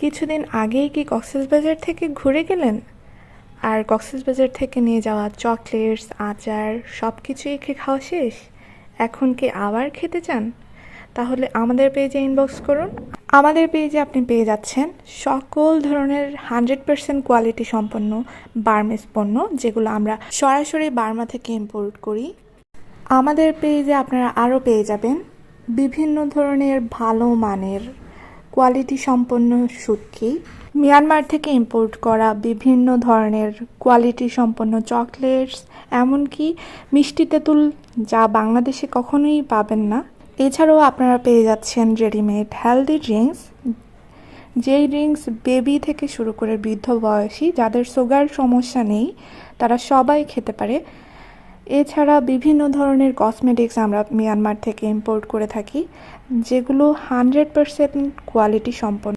কিছুদিন আগেই কি কক্সবাজার থেকে ঘুরে গেলেন? আর কক্সবাজার থেকে নিয়ে যাওয়া চকলেটস, আচার সব কিছুই কি খাওয়া শেষ? এখন কি আবার খেতে চান? তাহলে আমাদের পেজে ইনবক্স করুন। আমাদের পেজে আপনি পেয়ে যাচ্ছেন সকল ধরনের 100% কোয়ালিটি সম্পন্ন বার্মিজ পণ্য, যেগুলো আমরা সরাসরি বার্মা থেকে ইম্পোর্ট করি। আমাদের পেজে আপনারা আরও পেয়ে যাবেন বিভিন্ন ধরনের ভালো মানের কোয়ালিটি সম্পন্ন শুটকি, মিয়ানমার থেকে ইম্পোর্ট করা বিভিন্ন ধরনের কোয়ালিটি সম্পন্ন চকলেটস, এমনকি মিষ্টি তেঁতুল, যা বাংলাদেশে কখনোই পাবেন না। এছাড়াও আপনারা পেয়ে যাচ্ছেন রেডিমেড হেলদি ড্রিঙ্কস, যেই ড্রিঙ্কস বেবি থেকে শুরু করে বৃদ্ধ বয়সী যাদের সুগার সমস্যা নেই তারা সবাই খেতে পারে। এছাড়া বিভিন্ন ধরনের কসমেটিক্স আমরা মিয়ানমার থেকে ইম্পোর্ট করে থাকি, যেগুলো 100% কোয়ালিটি সম্পন্ন।